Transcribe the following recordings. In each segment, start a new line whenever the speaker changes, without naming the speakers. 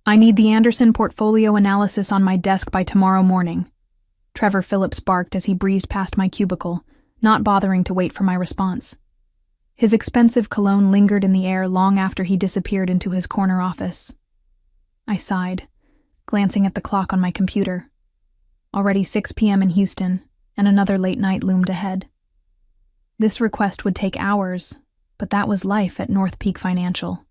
I need the Anderson portfolio analysis on my desk by tomorrow morning, Trevor Phillips barked as he breezed past my cubicle, not bothering to wait for my response. His expensive cologne lingered in the air long after he disappeared into his corner office. I sighed, glancing at the clock on my computer. Already 6 p.m. in Houston, and another late night loomed ahead. This request would take hours, but that was life at North Peak Financial.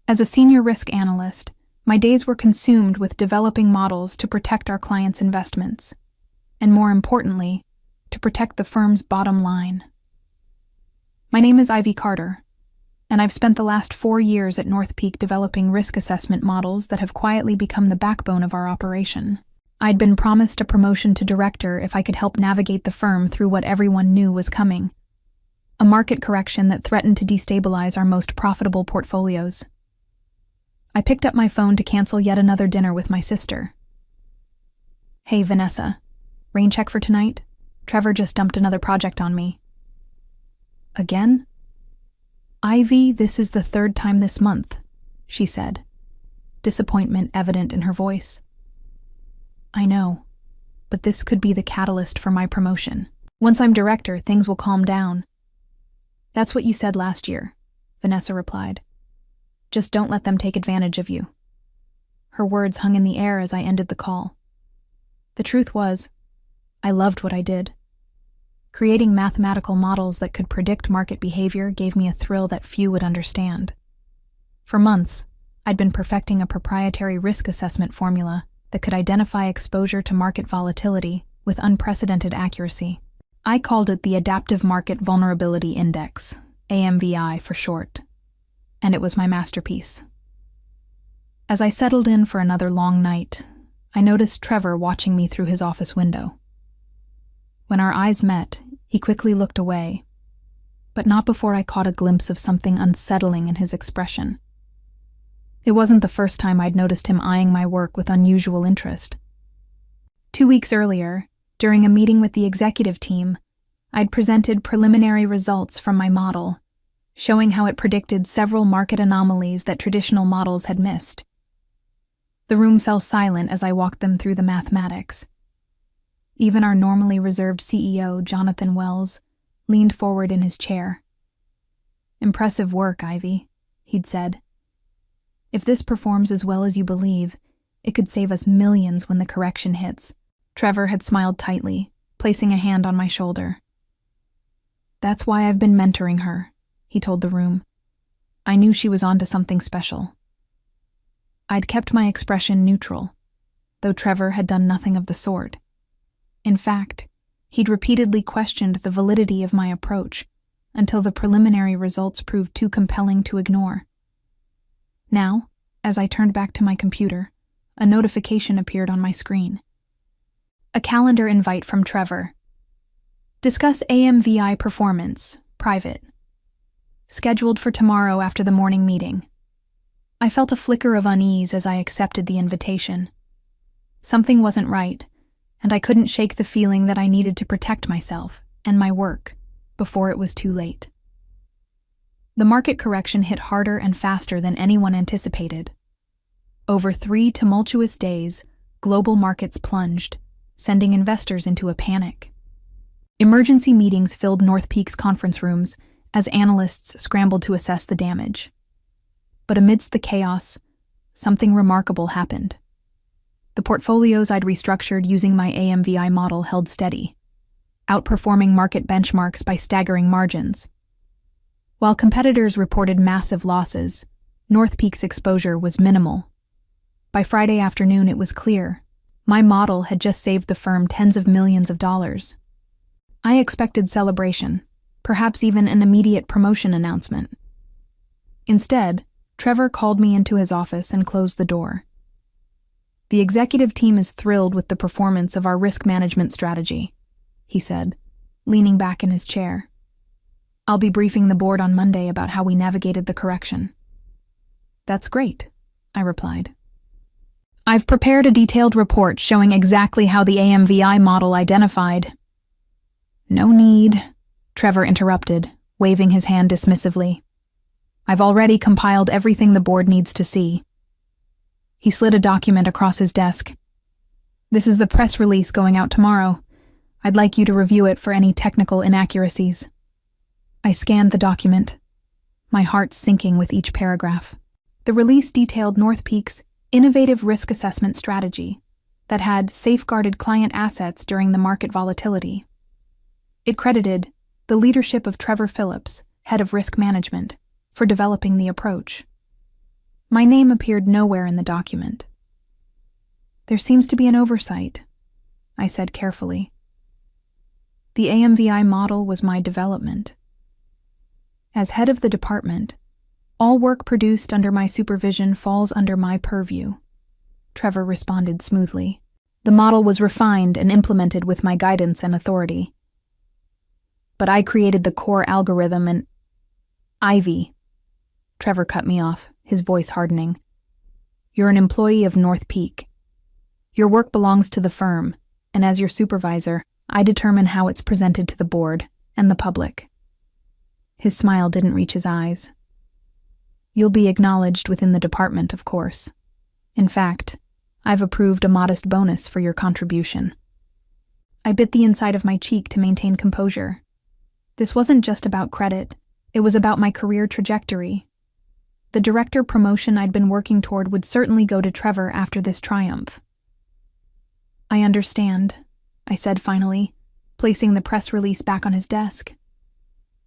As a senior risk analyst, my days were consumed with developing models to protect our clients' investments, and more importantly, to protect the firm's bottom line. My name is Ivy Carter, and I've spent the last 4 years at North Peak developing risk assessment models that have quietly become the backbone of our operation. I'd been promised a promotion to director if I could help navigate the firm through what everyone knew was coming, a market correction that threatened to destabilize our most profitable portfolios. I picked up my phone to cancel yet another dinner with my sister. "Hey, Vanessa, rain check for tonight? Trevor just dumped another project on me." "Again?" "Ivy, this is the 3rd time this month," she said, disappointment evident in her voice. "I know, but this could be the catalyst for my promotion. Once I'm director, things will calm down." "That's what you said last year," Vanessa replied. "Just don't let them take advantage of you." Her words hung in the air as I ended the call. The truth was, I loved what I did. Creating mathematical models that could predict market behavior gave me a thrill that few would understand. For months, I'd been perfecting a proprietary risk assessment formula that could identify exposure to market volatility with unprecedented accuracy. I called it the Adaptive Market Vulnerability Index, AMVI for short, and it was my masterpiece. As I settled in for another long night, I noticed Trevor watching me through his office window. When our eyes met, he quickly looked away, but not before I caught a glimpse of something unsettling in his expression. It wasn't the first time I'd noticed him eyeing my work with unusual interest. 2 weeks earlier, during a meeting with the executive team, I'd presented preliminary results from my model, showing how it predicted several market anomalies that traditional models had missed. The room fell silent as I walked them through the mathematics. Even our normally reserved CEO, Jonathan Wells, leaned forward in his chair. "Impressive work, Ivy," he'd said. "If this performs as well as you believe, it could save us millions when the correction hits." Trevor had smiled tightly, placing a hand on my shoulder. "That's why I've been mentoring her," he told the room. "I knew she was onto something special." I'd kept my expression neutral, though Trevor had done nothing of the sort. In fact, he'd repeatedly questioned the validity of my approach until the preliminary results proved too compelling to ignore. Now, as I turned back to my computer, a notification appeared on my screen. A calendar invite from Trevor. "Discuss AMVI performance, private. Scheduled for tomorrow after the morning meeting." I felt a flicker of unease as I accepted the invitation. Something wasn't right, and I couldn't shake the feeling that I needed to protect myself and my work before it was too late. The market correction hit harder and faster than anyone anticipated. Over 3 tumultuous days, global markets plunged, sending investors into a panic. Emergency meetings filled North Peak's conference rooms as analysts scrambled to assess the damage. But amidst the chaos, something remarkable happened. The portfolios I'd restructured using my AMVI model held steady, outperforming market benchmarks by staggering margins. While competitors reported massive losses, North Peak's exposure was minimal. By Friday afternoon, it was clear. My model had just saved the firm tens of millions of dollars. I expected celebration, perhaps even an immediate promotion announcement. Instead, Trevor called me into his office and closed the door. "The executive team is thrilled with the performance of our risk management strategy," he said, leaning back in his chair. "I'll be briefing the board on Monday about how we navigated the correction." "That's great," I replied. "I've prepared a detailed report showing exactly how the AMVI model identified—" "No need," Trevor interrupted, waving his hand dismissively. I've already compiled everything the board needs to see. He slid a document across his desk. This is the press release going out tomorrow. I'd like you to review it for any technical inaccuracies. I scanned the document, my heart sinking with each paragraph. The release detailed North Peak's innovative risk assessment strategy that had safeguarded client assets during the market volatility. It credited the leadership of Trevor Phillips, head of risk management, for developing the approach. My name appeared nowhere in the document. There seems to be an oversight, I said carefully. The AMVI model was my development. As head of the department, all work produced under my supervision falls under my purview. Trevor responded smoothly. The model was refined and implemented with my guidance and authority. But I created the core algorithm and... Ivy. Trevor cut me off, his voice hardening. You're an employee of North Peak. Your work belongs to the firm, and as your supervisor, I determine how it's presented to the board and the public. His smile didn't reach his eyes. You'll be acknowledged within the department, of course. In fact, I've approved a modest bonus for your contribution. I bit the inside of my cheek to maintain composure. This wasn't just about credit, it was about my career trajectory. The director promotion I'd been working toward would certainly go to Trevor after this triumph. I understand, I said finally, placing the press release back on his desk.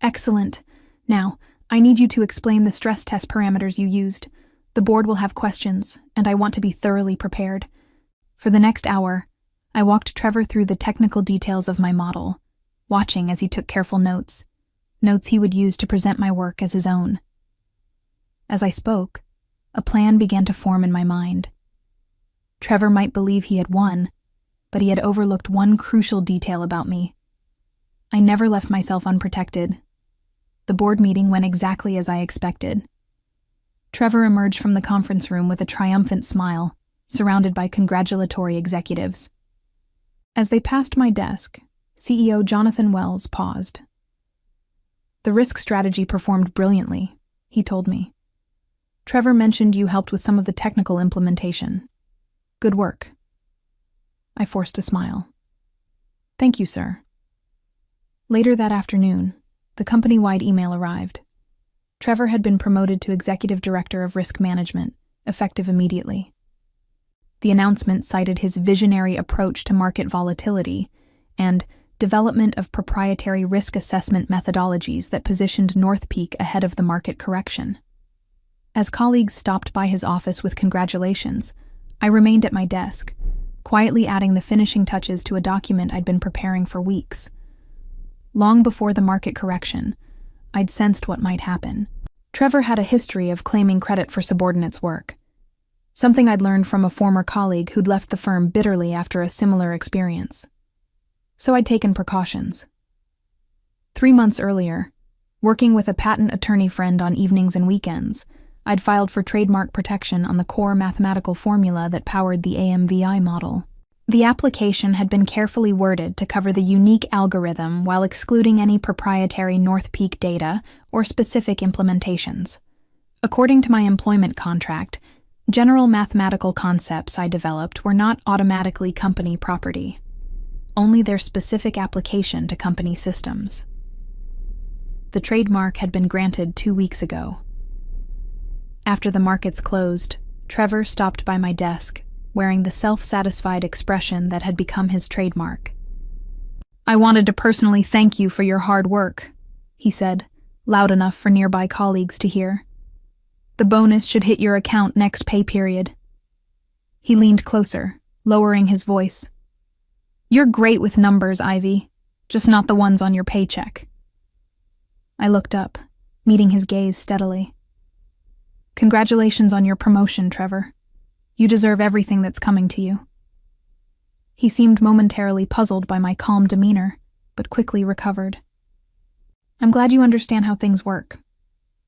Excellent. Now, I need you to explain the stress test parameters you used. The board will have questions, and I want to be thoroughly prepared. For the next hour, I walked Trevor through the technical details of my model, watching as he took careful notes he would use to present my work as his own. As I spoke, a plan began to form in my mind. Trevor might believe he had won, but he had overlooked one crucial detail about me. I never left myself unprotected. The board meeting went exactly as I expected. Trevor emerged from the conference room with a triumphant smile, surrounded by congratulatory executives. As they passed my desk, CEO Jonathan Wells paused. The risk strategy performed brilliantly, he told me. Trevor mentioned you helped with some of the technical implementation. Good work. I forced a smile. Thank you, sir. Later that afternoon, the company-wide email arrived. Trevor had been promoted to Executive Director of Risk Management, effective immediately. The announcement cited his visionary approach to market volatility and development of proprietary risk assessment methodologies that positioned North Peak ahead of the market correction. As colleagues stopped by his office with congratulations, I remained at my desk, quietly adding the finishing touches to a document I'd been preparing for weeks. Long before the market correction, I'd sensed what might happen. Trevor had a history of claiming credit for subordinates' work, something I'd learned from a former colleague who'd left the firm bitterly after a similar experience. So I'd taken precautions. 3 months earlier, working with a patent attorney friend on evenings and weekends, I'd filed for trademark protection on the core mathematical formula that powered the AMVI model. The application had been carefully worded to cover the unique algorithm while excluding any proprietary North Peak data or specific implementations. According to my employment contract, general mathematical concepts I developed were not automatically company property, only their specific application to company systems. The trademark had been granted 2 weeks ago. After the markets closed, Trevor stopped by my desk, wearing the self-satisfied expression that had become his trademark. I wanted to personally thank you for your hard work, he said, loud enough for nearby colleagues to hear. The bonus should hit your account next pay period. He leaned closer, lowering his voice. You're great with numbers, Ivy, just not the ones on your paycheck. I looked up, meeting his gaze steadily. Congratulations on your promotion, Trevor. You deserve everything that's coming to you. He seemed momentarily puzzled by my calm demeanor, but quickly recovered. I'm glad you understand how things work.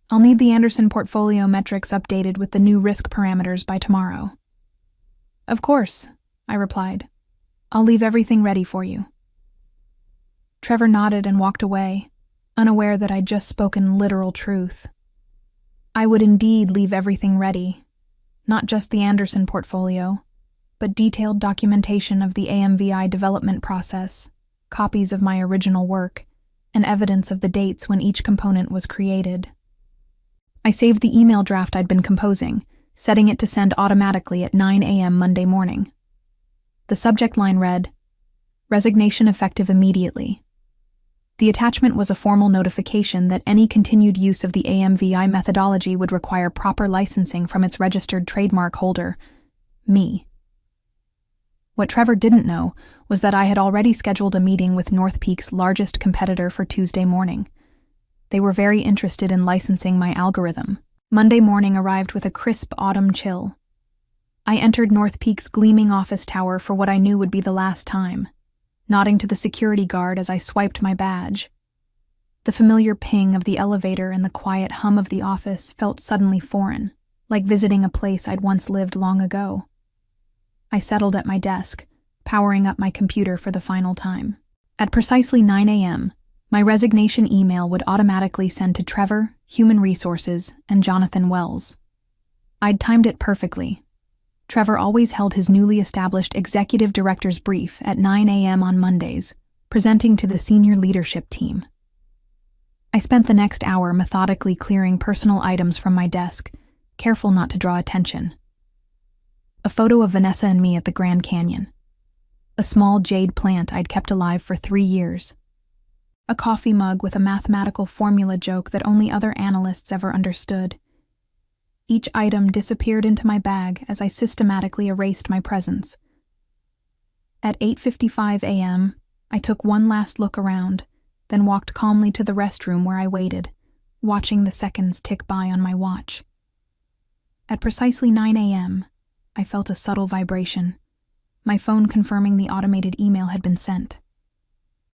I'll need the Anderson portfolio metrics updated with the new risk parameters by tomorrow. Of course, I replied. I'll leave everything ready for you. Trevor nodded and walked away, unaware that I'd just spoken literal truth. I would indeed leave everything ready, not just the Anderson portfolio, but detailed documentation of the AMVI development process, copies of my original work, and evidence of the dates when each component was created. I saved the email draft I'd been composing, setting it to send automatically at 9 a.m. Monday morning. The subject line read, "Resignation effective immediately." The attachment was a formal notification that any continued use of the AMVI methodology would require proper licensing from its registered trademark holder, me. What Trevor didn't know was that I had already scheduled a meeting with North Peak's largest competitor for Tuesday morning. They were very interested in licensing my algorithm. Monday morning arrived with a crisp autumn chill. I entered North Peak's gleaming office tower for what I knew would be the last time, nodding to the security guard as I swiped my badge. The familiar ping of the elevator and the quiet hum of the office felt suddenly foreign, like visiting a place I'd once lived long ago. I settled at my desk, powering up my computer for the final time. At precisely 9 a.m., my resignation email would automatically send to Trevor, Human Resources, and Jonathan Wells. I'd timed it perfectly. Trevor always held his newly established executive director's brief at 9 a.m. on Mondays, presenting to the senior leadership team. I spent the next hour methodically clearing personal items from my desk, careful not to draw attention. A photo of Vanessa and me at the Grand Canyon. A small jade plant I'd kept alive for 3 years. A coffee mug with a mathematical formula joke that only other analysts ever understood. Each item disappeared into my bag as I systematically erased my presence. At 8:55 a.m., I took one last look around, then walked calmly to the restroom where I waited, watching the seconds tick by on my watch. At precisely 9 a.m., I felt a subtle vibration, my phone confirming the automated email had been sent.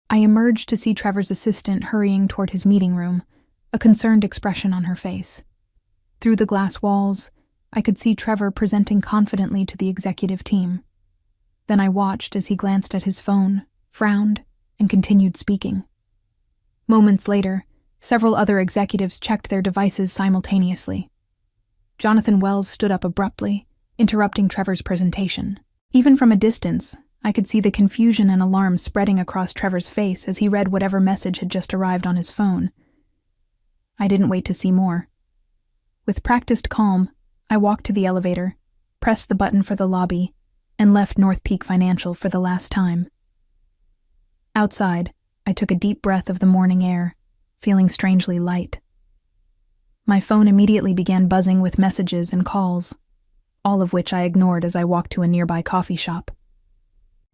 I emerged to see Trevor's assistant hurrying toward his meeting room, a concerned expression on her face. Through the glass walls, I could see Trevor presenting confidently to the executive team. Then I watched as he glanced at his phone, frowned, and continued speaking. Moments later, several other executives checked their devices simultaneously. Jonathan Wells stood up abruptly, interrupting Trevor's presentation. Even from a distance, I could see the confusion and alarm spreading across Trevor's face as he read whatever message had just arrived on his phone. I didn't wait to see more. With practiced calm, I walked to the elevator, pressed the button for the lobby, and left North Peak Financial for the last time. Outside, I took a deep breath of the morning air, feeling strangely light. My phone immediately began buzzing with messages and calls, all of which I ignored as I walked to a nearby coffee shop.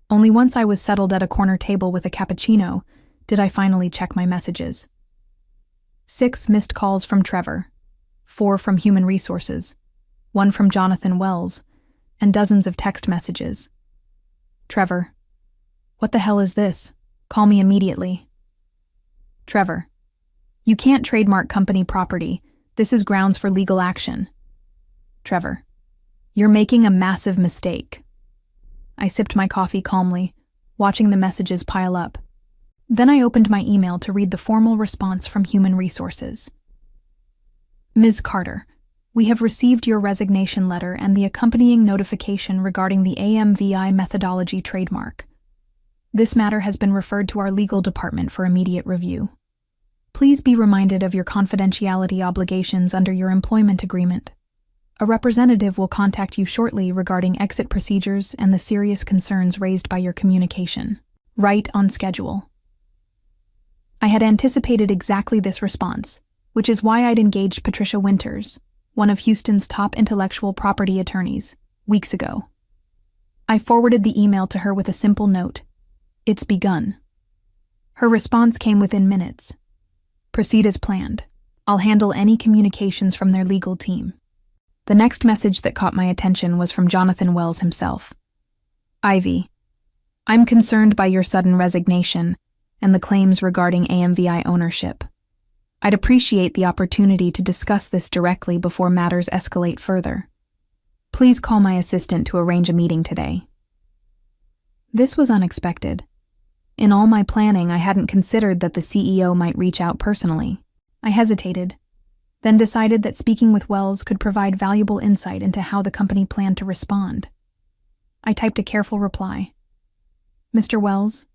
Only once I was settled at a corner table with a cappuccino did I finally check my messages. 6 missed calls from Trevor, 4 from Human Resources, 1 from Jonathan Wells, and dozens of text messages. Trevor, what the hell is this? Call me immediately. Trevor, you can't trademark company property. This is grounds for legal action. Trevor, you're making a massive mistake. I sipped my coffee calmly, watching the messages pile up. Then I opened my email to read the formal response from Human Resources. Ms. Carter, we have received your resignation letter and the accompanying notification regarding the AMVI methodology trademark. This matter has been referred to our legal department for immediate review. Please be reminded of your confidentiality obligations under your employment agreement. A representative will contact you shortly regarding exit procedures and the serious concerns raised by your communication. Right on schedule. I had anticipated exactly this response, which is why I'd engaged Patricia Winters, one of Houston's top intellectual property attorneys, weeks ago. I forwarded the email to her with a simple note. It's begun. Her response came within minutes. Proceed as planned. I'll handle any communications from their legal team. The next message that caught my attention was from Jonathan Wells himself. Ivy, I'm concerned by your sudden resignation and the claims regarding AMVI ownership. I'd appreciate the opportunity to discuss this directly before matters escalate further. Please call my assistant to arrange a meeting today. This was unexpected. In all my planning, I hadn't considered that the CEO might reach out personally. I hesitated. then decided that speaking with Wells could provide valuable insight into how the company planned to respond. I typed a careful reply. Mr. Wells,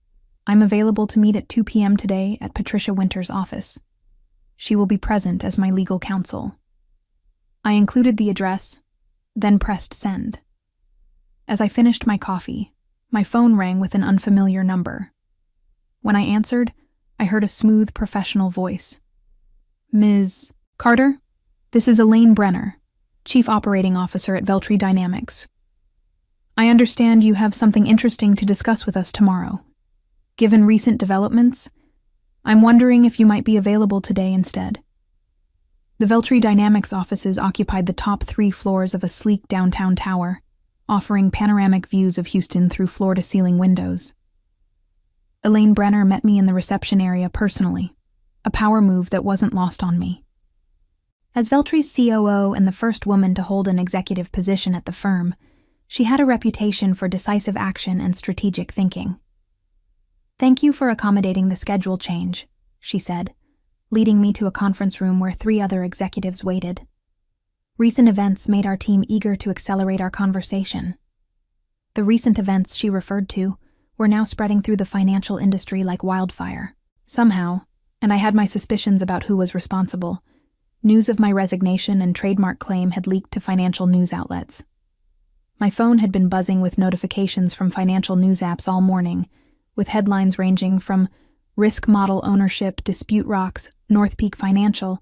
I'm available to meet at 2 p.m. today at Patricia Winter's office. She will be present as my legal counsel. I included the address, then pressed send. As I finished my coffee, my phone rang with an unfamiliar number. When I answered, I heard a smooth, professional voice. Ms. Carter, this is Elaine Brenner, Chief Operating Officer at Veltri Dynamics. I understand you have something interesting to discuss with us tomorrow. Given recent developments, I'm wondering if you might be available today instead. The Veltri Dynamics offices occupied the top 3 floors of a sleek downtown tower, offering panoramic views of Houston through floor-to-ceiling windows. Elaine Brenner met me in the reception area personally, a power move that wasn't lost on me. As Veltri's COO and the first woman to hold an executive position at the firm, she had a reputation for decisive action and strategic thinking. Thank you for accommodating the schedule change, she said, leading me to a conference room where 3 other executives waited. Recent events made our team eager to accelerate our conversation. The recent events she referred to were now spreading through the financial industry like wildfire. Somehow, and I had my suspicions about who was responsible, news of my resignation and trademark claim had leaked to financial news outlets. My phone had been buzzing with notifications from financial news apps all morning, with headlines ranging from Risk Model Ownership Dispute Rocks North Peak Financial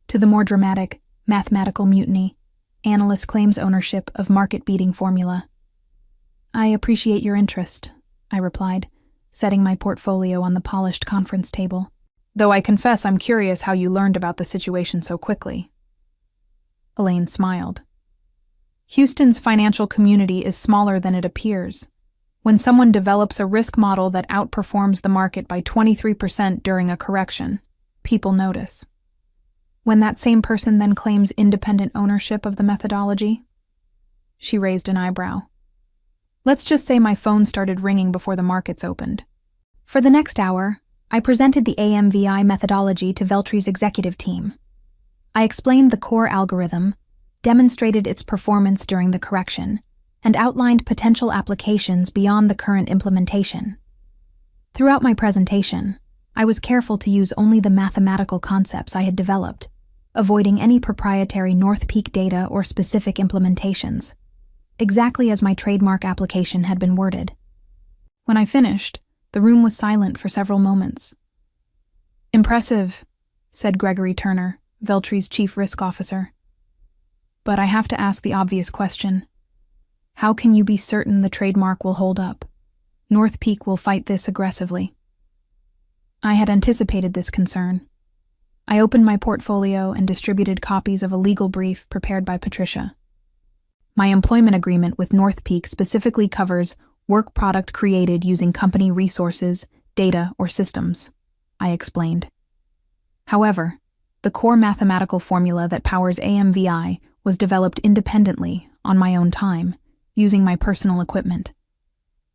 to the more dramatic Mathematical Mutiny, Analyst Claims Ownership of Market-Beating Formula. I appreciate your interest, I replied, setting my portfolio on the polished conference table. Though I confess I'm curious how you learned about the situation so quickly. Elaine smiled. Houston's financial community is smaller than it appears. When someone develops a risk model that outperforms the market by 23% during a correction, people notice. When that same person then claims independent ownership of the methodology? She raised an eyebrow. Let's just say my phone started ringing before the markets opened. For the next hour, I presented the AMVI methodology to Veltri's executive team. I explained the core algorithm, demonstrated its performance during the correction, and outlined potential applications beyond the current implementation. Throughout my presentation, I was careful to use only the mathematical concepts I had developed, avoiding any proprietary North Peak data or specific implementations, exactly as my trademark application had been worded. When I finished, the room was silent for several moments. Impressive, said Gregory Turner, Veltri's chief risk officer. But I have to ask the obvious question. How can you be certain the trademark will hold up? North Peak will fight this aggressively. I had anticipated this concern. I opened my portfolio and distributed copies of a legal brief prepared by Patricia. My employment agreement with North Peak specifically covers work product created using company resources, data, or systems, I explained. However, the core mathematical formula that powers AMVI was developed independently, on my own time, using my personal equipment.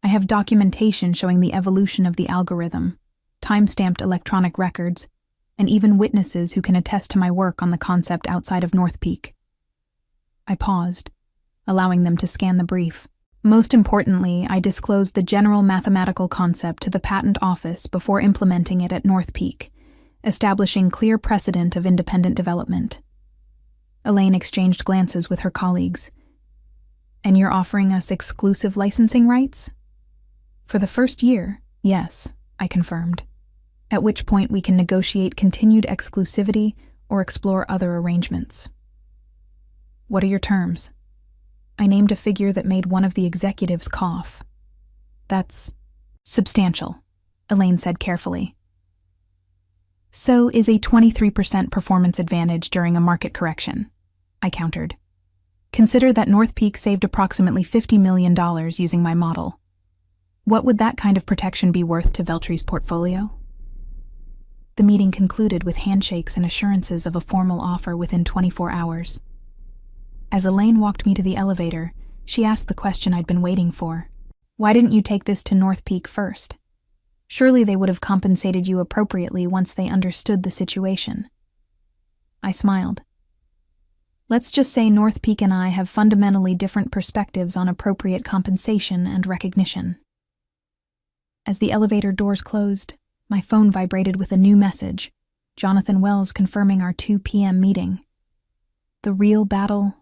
I have documentation showing the evolution of the algorithm, time-stamped electronic records, and even witnesses who can attest to my work on the concept outside of North Peak. I paused, allowing them to scan the brief. Most importantly, I disclosed the general mathematical concept to the patent office before implementing it at North Peak, establishing clear precedent of independent development. Elaine exchanged glances with her colleagues. And you're offering us exclusive licensing rights? For the first year, yes, I confirmed, at which point we can negotiate continued exclusivity or explore other arrangements. What are your terms? I named a figure that made one of the executives cough. That's substantial, Elaine said carefully. So is a 23% performance advantage during a market correction, I countered. Consider that North Peak saved approximately $50 million using my model. What would that kind of protection be worth to Veltri's portfolio? The meeting concluded with handshakes and assurances of a formal offer within 24 hours. As Elaine walked me to the elevator, she asked the question I'd been waiting for. Why didn't you take this to North Peak first? Surely they would have compensated you appropriately once they understood the situation. I smiled. Let's just say North Peak and I have fundamentally different perspectives on appropriate compensation and recognition. As the elevator doors closed, my phone vibrated with a new message, Jonathan Wells confirming our 2 p.m. meeting. The real battle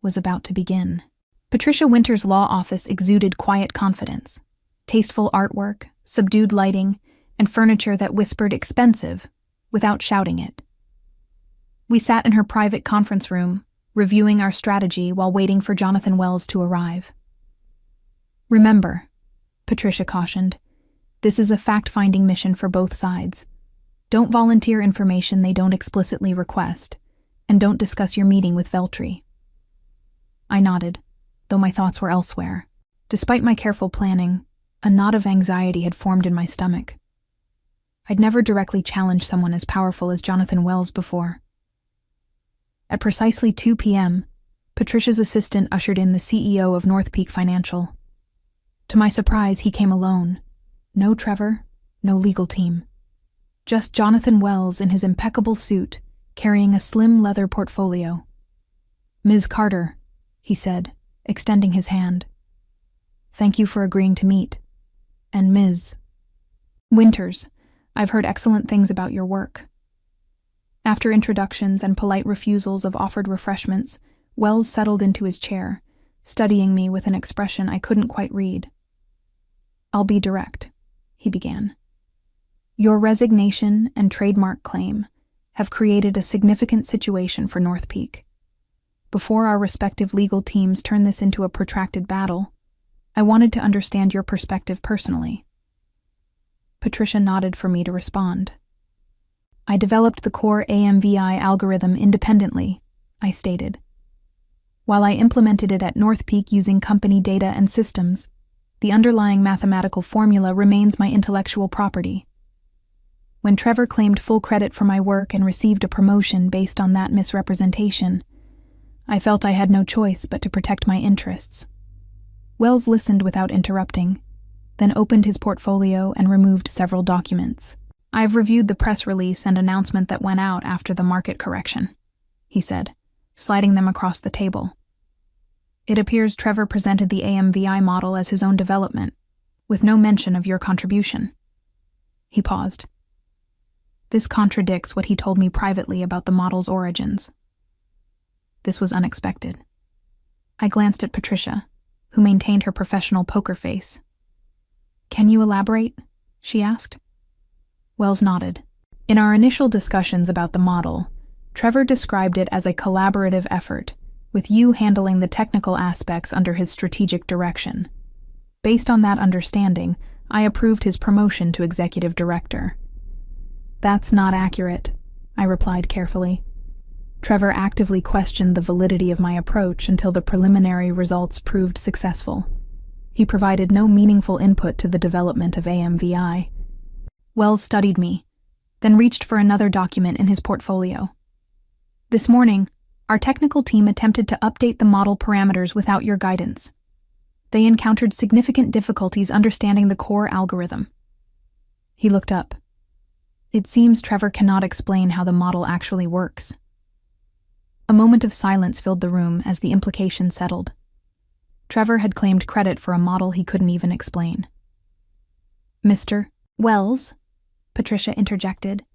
was about to begin. Patricia Winter's law office exuded quiet confidence, tasteful artwork, subdued lighting, and furniture that whispered expensive without shouting it. We sat in her private conference room, reviewing our strategy while waiting for Jonathan Wells to arrive. Remember, Patricia cautioned, this is a fact-finding mission for both sides. Don't volunteer information they don't explicitly request, and don't discuss your meeting with Veltri. I nodded, though my thoughts were elsewhere. Despite my careful planning, a knot of anxiety had formed in my stomach. I'd never directly challenged someone as powerful as Jonathan Wells before. At precisely 2 p.m., Patricia's assistant ushered in the CEO of North Peak Financial. To my surprise, he came alone. No Trevor, no legal team. Just Jonathan Wells in his impeccable suit, carrying a slim leather portfolio. "Ms. Carter," he said, extending his hand. "Thank you for agreeing to meet. And Ms. Winters, I've heard excellent things about your work." After introductions and polite refusals of offered refreshments, Wells settled into his chair, studying me with an expression I couldn't quite read. "I'll be direct," he began. "Your resignation and trademark claim have created a significant situation for North Peak. Before our respective legal teams turn this into a protracted battle, I wanted to understand your perspective personally." Patricia nodded for me to respond. "I developed the core AMVI algorithm independently," I stated. "While I implemented it at North Peak using company data and systems, the underlying mathematical formula remains my intellectual property. When Trevor claimed full credit for my work and received a promotion based on that misrepresentation, I felt I had no choice but to protect my interests." Wells listened without interrupting, then opened his portfolio and removed several documents. "I've reviewed the press release and announcement that went out after the market correction," he said, sliding them across the table. "It appears Trevor presented the AMVI model as his own development, with no mention of your contribution." He paused. "This contradicts what he told me privately about the model's origins." This was unexpected. I glanced at Patricia, who maintained her professional poker face. "Can you elaborate?" she asked. Wells nodded. "In our initial discussions about the model, Trevor described it as a collaborative effort, with you handling the technical aspects under his strategic direction. Based on that understanding, I approved his promotion to executive director." "That's not accurate," I replied carefully. "Trevor actively questioned the validity of my approach until the preliminary results proved successful. He provided no meaningful input to the development of AMVI." Wells studied me, then reached for another document in his portfolio. "This morning, our technical team attempted to update the model parameters without your guidance. They encountered significant difficulties understanding the core algorithm." He looked up. "It seems Trevor cannot explain how the model actually works." A moment of silence filled the room as the implication settled. Trevor had claimed credit for a model he couldn't even explain. "Mr. Wells," Patricia interjected,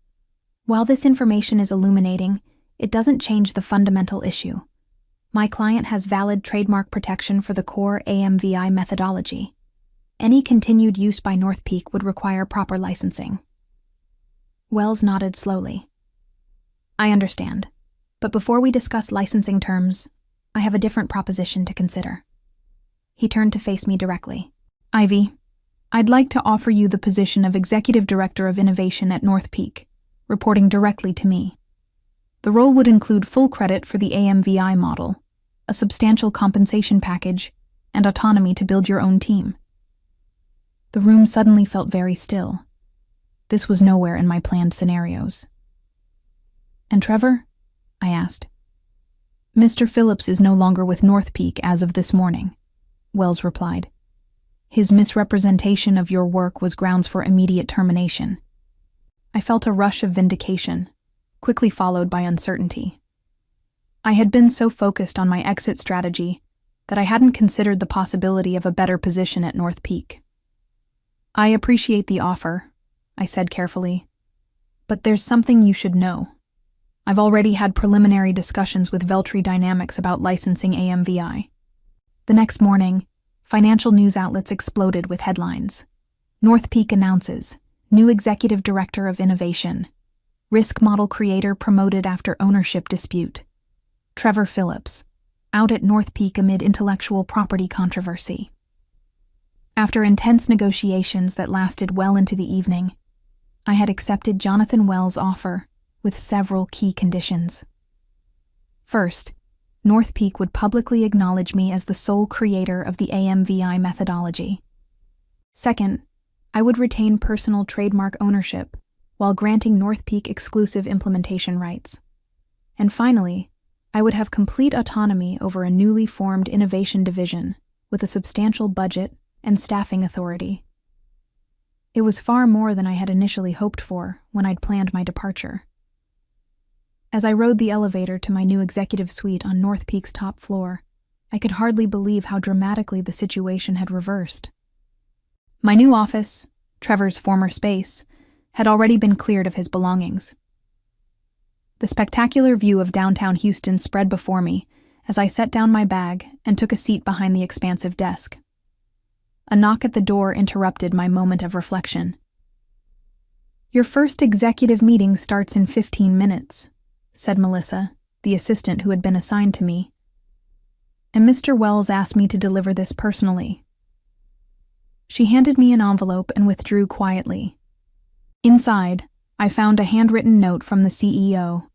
"while this information is illuminating, it doesn't change the fundamental issue. My client has valid trademark protection for the core AMVI methodology. Any continued use by North Peak would require proper licensing." Wells nodded slowly. "I understand, but before we discuss licensing terms, I have a different proposition to consider." He turned to face me directly. "Ivy, I'd like to offer you the position of Executive Director of Innovation at North Peak, reporting directly to me. The role would include full credit for the AMVI model, a substantial compensation package, and autonomy to build your own team." The room suddenly felt very still. This was nowhere in my planned scenarios. "And Trevor?" I asked. "Mr. Phillips is no longer with North Peak as of this morning," Wells replied. "His misrepresentation of your work was grounds for immediate termination." I felt a rush of vindication, quickly followed by uncertainty. I had been so focused on my exit strategy that I hadn't considered the possibility of a better position at North Peak. "I appreciate the offer," I said carefully, "but there's something you should know. I've already had preliminary discussions with Veltri Dynamics about licensing AMVI." The next morning, financial news outlets exploded with headlines. North Peak announces, new executive director of innovation. Risk model creator promoted after ownership dispute. Trevor Phillips, out at North Peak amid intellectual property controversy. After intense negotiations that lasted well into the evening, I had accepted Jonathan Wells' offer with several key conditions. First, North Peak would publicly acknowledge me as the sole creator of the AMVI methodology. Second, I would retain personal trademark ownership while granting North Peak exclusive implementation rights. And finally, I would have complete autonomy over a newly formed innovation division with a substantial budget and staffing authority. It was far more than I had initially hoped for when I'd planned my departure. As I rode the elevator to my new executive suite on North Peak's top floor, I could hardly believe how dramatically the situation had reversed. My new office, Trevor's former space, had already been cleared of his belongings. The spectacular view of downtown Houston spread before me as I set down my bag and took a seat behind the expansive desk. A knock at the door interrupted my moment of reflection. "Your first executive meeting starts in 15 minutes, said Melissa, the assistant who had been assigned to me. "And Mr. Wells asked me to deliver this personally." She handed me an envelope and withdrew quietly. Inside, I found a handwritten note from the CEO.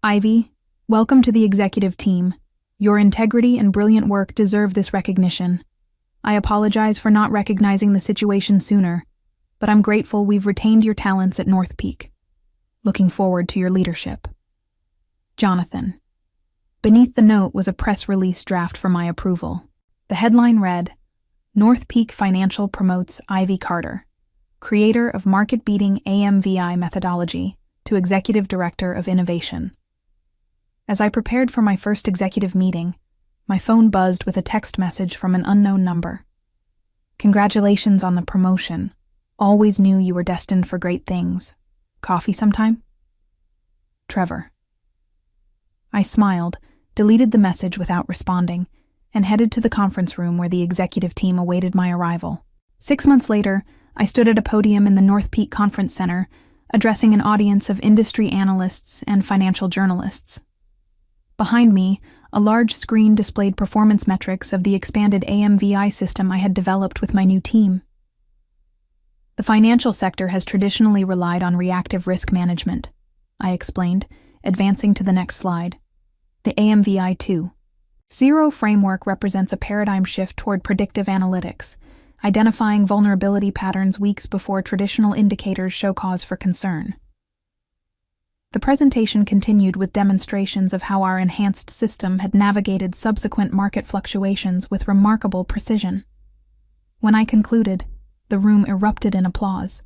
"Ivy, welcome to the executive team. Your integrity and brilliant work deserve this recognition. I apologize for not recognizing the situation sooner, but I'm grateful we've retained your talents at North Peak. Looking forward to your leadership. Jonathan." Beneath the note was a press release draft for my approval. The headline read, "North Peak Financial promotes Ivy Carter, creator of market-beating AMVI methodology, to Executive Director of Innovation." As I prepared for my first executive meeting, my phone buzzed with a text message from an unknown number. "Congratulations on the promotion. Always knew you were destined for great things. Coffee sometime? Trevor." I smiled, deleted the message without responding, and headed to the conference room where the executive team awaited my arrival. 6 months later, I stood at a podium in the North Peak Conference Center, addressing an audience of industry analysts and financial journalists. Behind me, a large screen displayed performance metrics of the expanded AMVI system I had developed with my new team. "The financial sector has traditionally relied on reactive risk management," I explained, advancing to the next slide. "The AMVI 2.0 framework represents a paradigm shift toward predictive analytics, identifying vulnerability patterns weeks before traditional indicators show cause for concern." The presentation continued with demonstrations of how our enhanced system had navigated subsequent market fluctuations with remarkable precision. When I concluded, the room erupted in applause,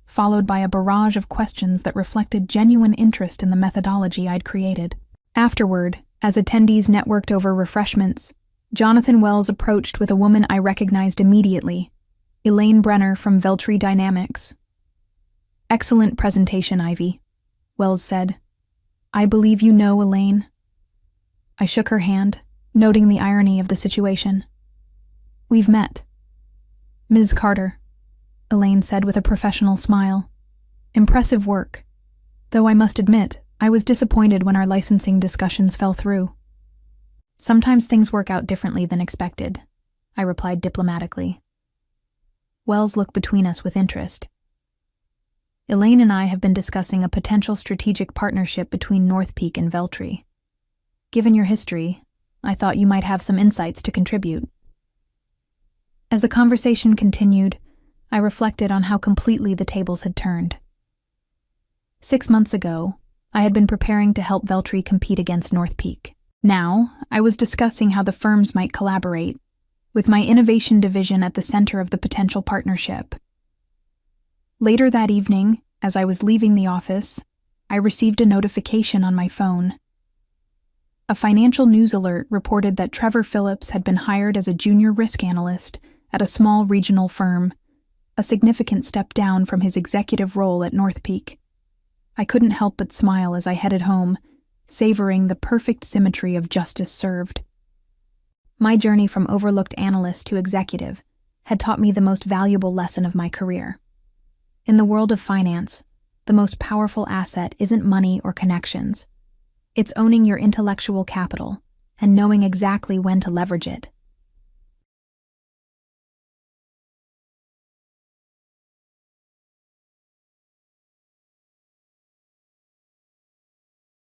followed by a barrage of questions that reflected genuine interest in the methodology I'd created. Afterward, as attendees networked over refreshments, Jonathan Wells approached with a woman I recognized immediately, Elaine Brenner from Veltri Dynamics. "Excellent presentation, Ivy," Wells said. "I believe you know Elaine." I shook her hand, noting the irony of the situation. "We've met." "Ms. Carter," Elaine said with a professional smile. "Impressive work. Though I must admit, I was disappointed when our licensing discussions fell through." "Sometimes things work out differently than expected," I replied diplomatically. Wells looked between us with interest. "Elaine and I have been discussing a potential strategic partnership between North Peak and Veltri. Given your history, I thought you might have some insights to contribute." As the conversation continued, I reflected on how completely the tables had turned. 6 months ago, I had been preparing to help Veltri compete against North Peak. Now, I was discussing how the firms might collaborate, with my innovation division at the center of the potential partnership. Later that evening, as I was leaving the office, I received a notification on my phone. A financial news alert reported that Trevor Phillips had been hired as a junior risk analyst at a small regional firm, a significant step down from his executive role at North Peak. I couldn't help but smile as I headed home, savoring the perfect symmetry of justice served. My journey from overlooked analyst to executive had taught me the most valuable lesson of my career. In the world of finance, the most powerful asset isn't money or connections. It's owning your intellectual capital and knowing exactly when to leverage it.